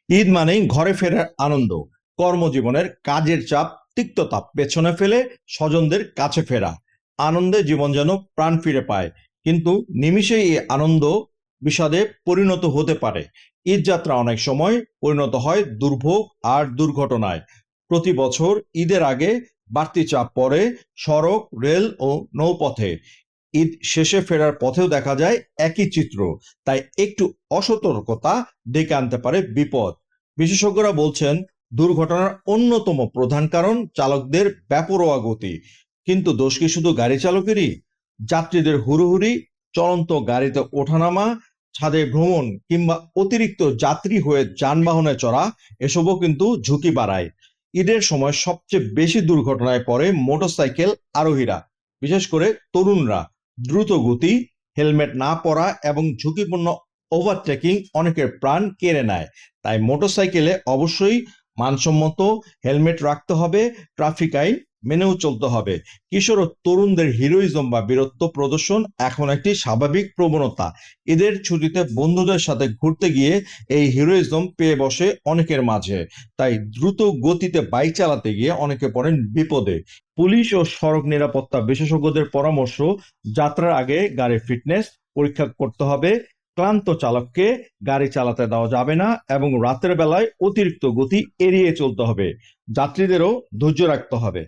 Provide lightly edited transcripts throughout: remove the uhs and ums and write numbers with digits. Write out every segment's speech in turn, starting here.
ঈদ মানেই ঘরে ফেরার আনন্দ, কর্মজীবনের কাজের চাপ, তিক্ততা পেছনে ফেলে স্বজনদের কাছে ফেরা। আনন্দে জীবন যেন প্রাণ ফিরে পায়। কিন্তু নিমিষেই এই আনন্দ বিষাদে পরিণত হতে পারে। ঈদ যাত্রা অনেক সময় পরিণত হয় দুর্ভোগ আর দুর্ঘটনায়। প্রতি বছর ঈদের আগে বাড়তি চাপ পড়ে সড়ক, রেল ও নৌপথে। ঈদ শেষে ফেরার পথেও দেখা যায় একই চিত্র। তাই একটু অসতর্কতা ডেকে আনতে পারে বিপদ। বিশেষজ্ঞরা বলছেন, দুর্ঘটনার অন্যতম প্রধান কারণ চালকদের বেপরোয়া গতি। কিন্তু দোষ কি শুধু গাড়ি চালকেরই? যাত্রীদের হুড়োহুড়ি, চলন্ত গাড়িতে ওঠানামা, ছাদে ভ্রমণ কিংবা অতিরিক্ত যাত্রী হয়ে যানবাহনে চড়া, এসবও কিন্তু ঝুঁকি বাড়ায়। ঈদের সময় সবচেয়ে বেশি দুর্ঘটনায় পড়ে মোটরসাইকেল আরোহীরা, বিশেষ করে তরুণরা। দ্রুত গতি, হেলমেট না পরা এবং ঝুঁকিপূর্ণ ওভারটেকিং অনেকের প্রাণ কেড়ে নেয়। তাই মোটরসাইকেলে অবশ্যই মানসম্মত হেলমেট রাখতে হবে, ট্রাফিক আইন মেনেও চলতে হবে। কিশোর ও তরুণদের হিরোইজম বা বীরত্ব প্রদর্শন এখন একটি স্বাভাবিক প্রবণতা। ঈদের ছুটিতে বন্ধুদের সাথে ঘুরতে গিয়ে এই হিরোইজম পেয়ে বসে অনেকের মাঝে। তাই দ্রুত গতিতে বাইক চালাতে গিয়ে অনেকে পড়েন বিপদে। পুলিশ ও সড়ক নিরাপত্তা বিশেষজ্ঞদের পরামর্শ, যাত্রার আগে গাড়ির ফিটনেস পরীক্ষা করতে হবে, ক্লান্ত চালককে গাড়ি চালাতে দেওয়া যাবে না এবং রাতের বেলায় অতিরিক্ত গতি এড়িয়ে চলতে হবে। যাত্রীদেরও ধৈর্য রাখতে হবে।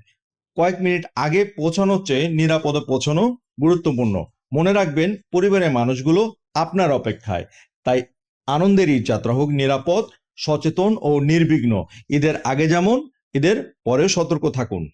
কয়েক মিনিট আগে পৌঁছানোর চেয়ে নিরাপদে পৌঁছানো গুরুত্বপূর্ণ। মনে রাখবেন, পরিবারের মানুষগুলো আপনার অপেক্ষায়। তাই আনন্দের ঈদ যাত্রা হোক নিরাপদ, সচেতন ও নির্বিঘ্ন। ঈদের আগে যেমন, ঈদের পরেও সতর্ক থাকুন।